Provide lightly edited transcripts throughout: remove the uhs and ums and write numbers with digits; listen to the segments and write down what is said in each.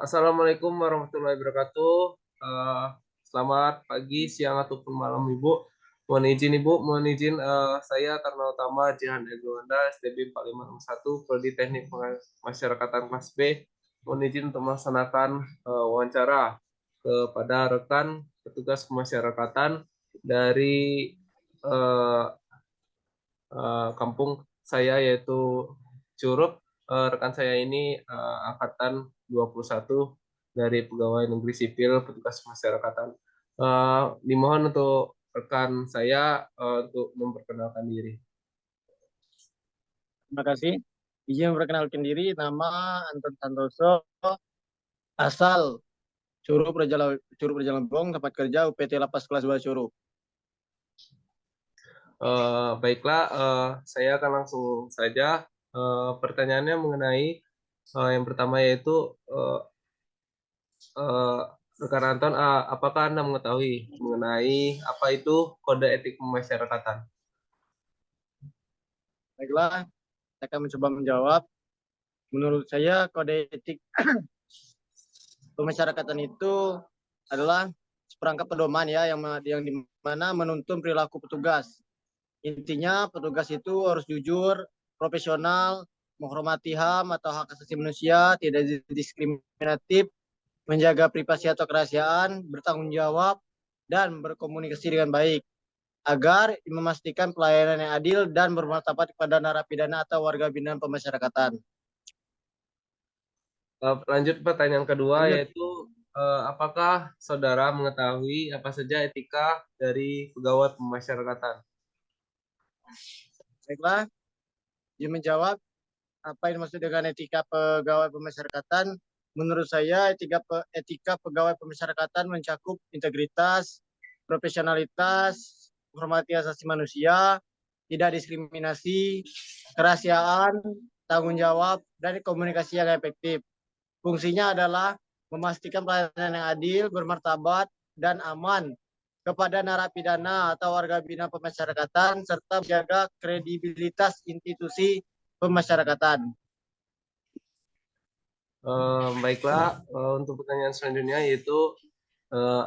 Assalamualaikum warahmatullahi wabarakatuh. Eh, Selamat pagi, siang ataupun malam Ibu. Mohon izin saya Karna Utama Jihan Egawanda STB 4561 Prodi Teknik Masyarakatan kelas B. Mohon izin untuk melaksanakan wawancara kepada rekan petugas kemasyarakatan dari eh, kampung saya yaitu Curup. Rekan saya ini angkatan 21 dari Pegawai Negeri Sipil Petugas Masyarakatan. Dimohon untuk rekan saya untuk memperkenalkan diri. Terima kasih. Izin memperkenalkan diri, nama Anton Santoso, asal Curug Rejalembong, tempat kerja UPT Lapas kelas 2 Curug. Baiklah, saya akan langsung saja. Pertanyaannya mengenai yang pertama yaitu eh, eh, rekan Anton, apakah Anda mengetahui mengenai apa itu kode etik pemasyarakatan? Baiklah, saya akan mencoba menjawab. Menurut saya, kode etik pemasyarakatan itu adalah seperangkat pedoman ya yang di mana menuntun perilaku petugas. Intinya petugas itu harus jujur, profesional, menghormati HAM atau hak asasi manusia, tidak diskriminatif, menjaga privasi atau kerahasiaan, bertanggung jawab, dan berkomunikasi dengan baik agar memastikan pelayanan yang adil dan bermartabat kepada narapidana atau warga binaan pemasyarakatan. Lanjut pertanyaan kedua Lanjut, yaitu apakah saudara mengetahui apa saja etika dari pegawai pemasyarakatan? baiklah, dia menjawab apa yang dimaksud dengan etika pegawai pemasyarakatan. Menurut saya etika pegawai pemasyarakatan mencakup integritas, profesionalitas, menghormati asasi manusia, tidak diskriminasi, kerahasiaan, tanggung jawab, dan komunikasi yang efektif. Fungsinya adalah memastikan pelayanan yang adil, bermartabat, dan aman kepada narapidana atau warga binaan pemasyarakatan serta menjaga kredibilitas institusi pemasyarakatan. Baiklah, untuk pertanyaan selanjutnya yaitu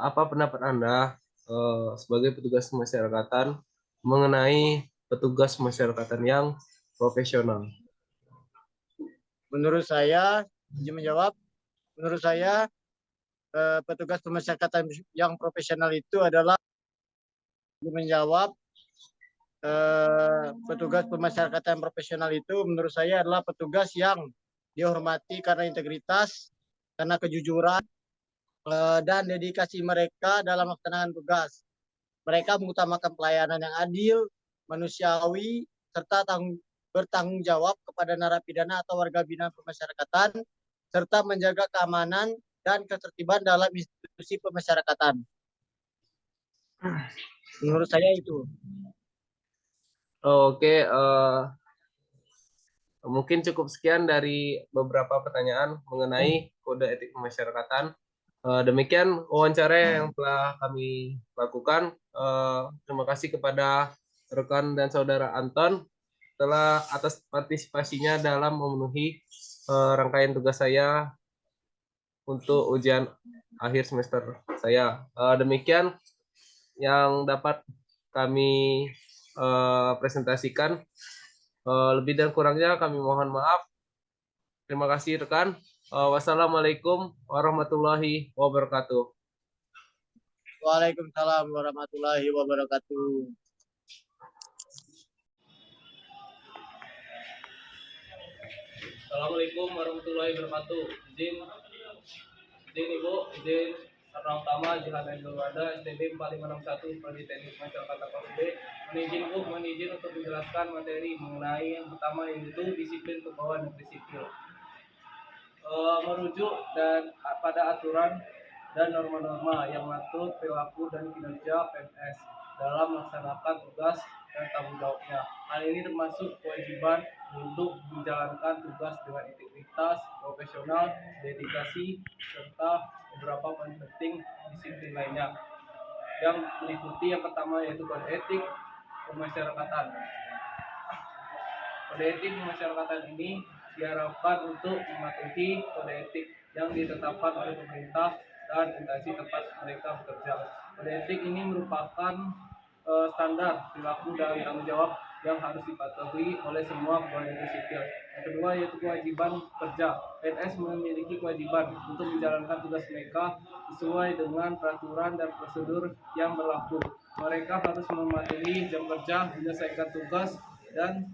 apa pendapat Anda sebagai petugas kemasyarakatan mengenai petugas kemasyarakatan yang profesional? Menurut saya, izin menjawab, menurut saya petugas pemasyarakatan yang profesional itu adalah menjawab petugas pemasyarakatan profesional itu menurut saya adalah petugas yang dihormati karena integritas, karena kejujuran, dan dedikasi mereka dalam melaksanakan tugas. Mereka mengutamakan pelayanan yang adil, manusiawi, serta bertanggung jawab kepada narapidana atau warga binaan pemasyarakatan, serta menjaga keamanan dan ketertiban dalam institusi pemasyarakatan. Menurut saya itu. Oke, mungkin cukup sekian dari beberapa pertanyaan mengenai kode etik pemasyarakatan. Demikian wawancara yang telah kami lakukan. Terima kasih kepada rekan dan saudara Anton telah atas partisipasinya dalam memenuhi rangkaian tugas saya untuk ujian akhir semester saya. Demikian yang dapat kami presentasikan. Lebih dan kurangnya kami mohon maaf. Terima kasih rekan. Wassalamualaikum warahmatullahi wabarakatuh. Waalaikumsalam warahmatullahi wabarakatuh. Assalamualaikum warahmatullahi wabarakatuh. Izin Ibu, izin karena utama Jihan Egawanda STB 4561 Prodi Teknik Masyarakat kelas B. Mohon izin untuk menjelaskan materi mengenai yang pertama yaitu disiplin kepegawaian negeri sipil. Merujuk dan pada aturan dan norma-norma yang mengatur perilaku dan kinerja PNS dalam melaksanakan tugas dan tanggung jawabnya. Hal ini termasuk kewajiban untuk menjalankan tugas dengan integritas, profesional, dedikasi, serta beberapa poin penting disiplin lainnya. Yang meliputi yang pertama yaitu kode etik pemasyarakatan. Kode etik pemasyarakatan ini diharapkan untuk mematuhi kode etik yang ditetapkan oleh pemerintah dan instansi tempat mereka bekerja. Kode etik ini merupakan standar perilaku dan tanggung jawab yang harus dipatuhi oleh semua pegawai negeri sipil. Yang kedua yaitu kewajiban kerja. PNS memiliki kewajiban untuk menjalankan tugas mereka sesuai dengan peraturan dan prosedur yang berlaku. Mereka harus mematuhi jam kerja, menyelesaikan tugas, dan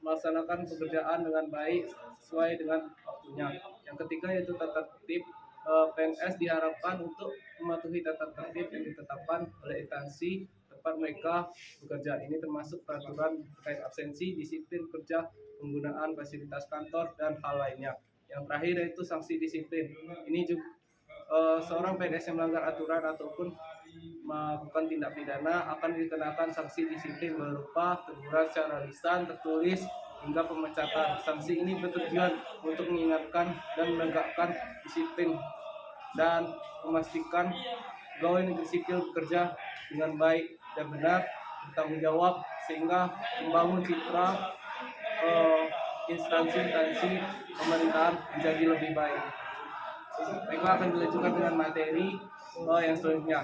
melaksanakan pekerjaan dengan baik sesuai dengan waktunya. Yang ketiga yaitu tata tertib. PNS diharapkan untuk mematuhi tata tertib yang ditetapkan oleh instansi tempat mereka bekerja. Ini termasuk peraturan terkait absensi, disiplin kerja, penggunaan fasilitas kantor, dan hal lainnya. Yang terakhir yaitu sanksi disiplin. Ini juga seorang PNS yang melanggar aturan ataupun melakukan tindak pidana akan dikenakan sanksi disiplin berupa teguran secara lisan, tertulis, hingga pemecatan. Sanksi ini bertujuan untuk mengingatkan dan menegakkan disiplin dan memastikan pegawai negeri sipil bekerja dengan baik dan benar, bertanggung jawab, sehingga membangun citra instansi-instansi pemerintahan menjadi lebih baik. Baiklah, akan dilanjutkan dengan materi yang selanjutnya.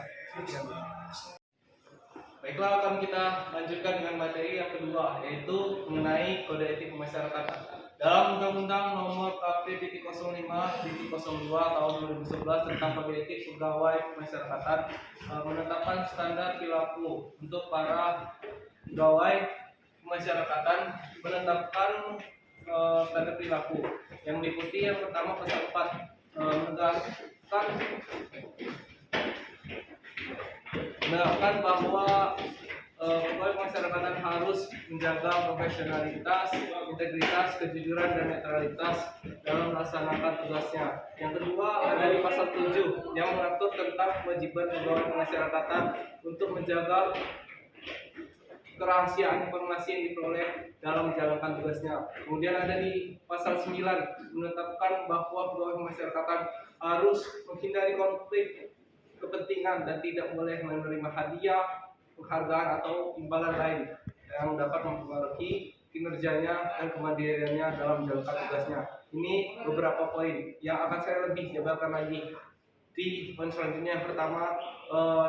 Baiklah, akan kita lanjutkan dengan materi yang kedua, yaitu mengenai kode etik pemasyarakatan. Dalam Undang-Undang Nomor KP.05.02 Tahun 2011 tentang Kode Etik Pegawai Pemasyarakatan menetapkan standar perilaku untuk para pegawai pemasyarakatan, menetapkan standar perilaku yang meliputi yang pertama pasal 4 menerapkan bahwa pegawai pemasyarakatan harus menjaga profesionalitas, integritas, kejujuran, dan netralitas dalam melaksanakan tugasnya. Yang kedua ada di pasal 7 yang mengatur tentang kewajiban pegawai pemasyarakatan untuk menjaga kerahasiaan informasi yang diperoleh dalam menjalankan tugasnya. Kemudian ada di pasal 9 menetapkan bahwa pegawai pemasyarakatan harus menghindari konflik kepentingan dan tidak boleh menerima hadiah, penghargaan, atau imbalan lain yang dapat mempengaruhi kinerjanya dan kemandiriannya dalam menjalankan tugasnya. Ini beberapa poin yang akan saya lebih jabarkan lagi di poin selanjutnya. Yang pertama,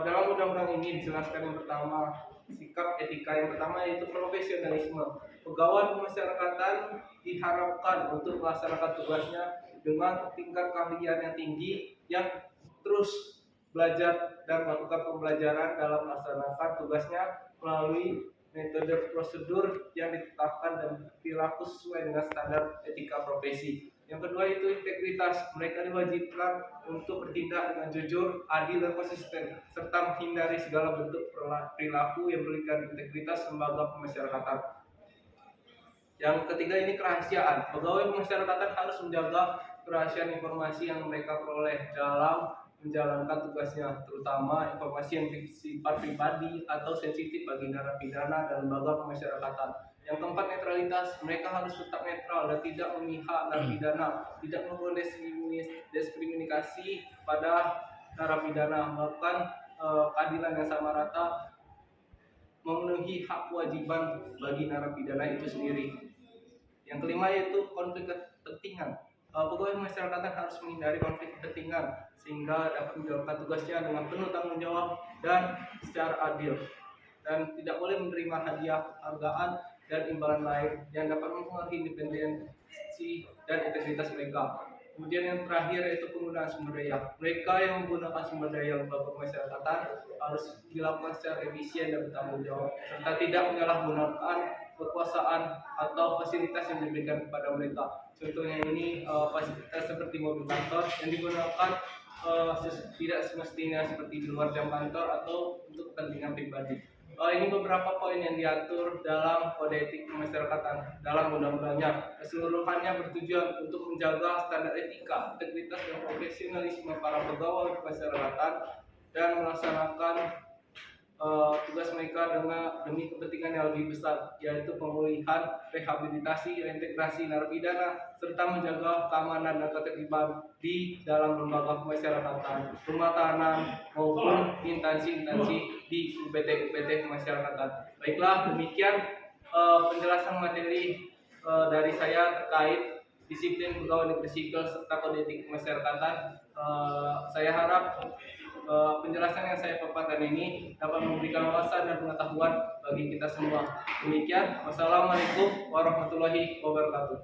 dalam undang-undang ini dijelaskan yang pertama sikap etika, yang pertama yaitu profesionalisme. Pegawai pemasyarakatan diharapkan untuk melaksanakan tugasnya dengan tingkat keahlian yang tinggi, yang terus belajar dan melakukan pembelajaran dalam melaksanakan tugasnya melalui metode prosedur yang ditetapkan dan perilaku sesuai dengan standar etika profesi. Yang kedua itu integritas. Mereka diwajibkan untuk bertindak dengan jujur, adil, dan konsisten, serta menghindari segala bentuk perilaku yang merugikan integritas lembaga pemasyarakatan. Yang ketiga ini kerahasiaan. Pegawai pemasyarakatan harus menjaga kerahasiaan informasi yang mereka peroleh dalam menjalankan tugasnya, terutama informasi yang bersifat pribadi atau sensitif bagi narapidana dan lembaga pemasyarakatan. Yang keempat, netralitas. Mereka harus tetap netral dan tidak memihak narapidana, tidak membuat diskriminasi pada narapidana, bahkan keadilan yang sama rata, memenuhi hak kewajiban bagi narapidana itu sendiri. Yang kelima yaitu konflik kepentingan. Pegawai pemasyarakatan harus menghindari konflik kepentingan sehingga dapat menjalankan tugasnya dengan penuh tanggung jawab dan secara adil, dan tidak boleh menerima hadiah, penghargaan, dan imbalan lain yang dapat mempengaruhi independensi dan integritas mereka. Kemudian yang terakhir yaitu penggunaan sumber daya. Mereka yang menggunakan sumber daya lembaga pemasyarakatan harus dilakukan secara efisien dan bertanggung jawab, serta tidak menyalahgunakan kekuasaan atau fasilitas yang diberikan kepada mereka. Contohnya ini fasilitas seperti mobil kantor yang digunakan tidak semestinya seperti di luar jam kantor atau untuk kepentingan pribadi. Ini beberapa poin yang diatur dalam kode etik pemasyarakatan dalam undang-undangnya. Keseluruhannya bertujuan untuk menjaga standar etika, integritas, dan profesionalisme para pegawai pemasyarakatan dan melaksanakan tugas mereka demi kepentingan yang lebih besar, yaitu pemulihan, rehabilitasi, reintegrasi narapidana, serta menjaga keamanan dan ketertiban di dalam lembaga pemasyarakatan, rumah tahanan, maupun instansi-instansi di UPT-UPT pemasyarakatan. Baiklah, demikian penjelasan materi dari saya terkait disiplin pegawai negeri sipil serta kode etik kemasyarakatan. Saya harap penjelasan yang saya paparkan ini dapat memberikan wawasan dan pengetahuan bagi kita semua. Demikian, wassalamualaikum warahmatullahi wabarakatuh.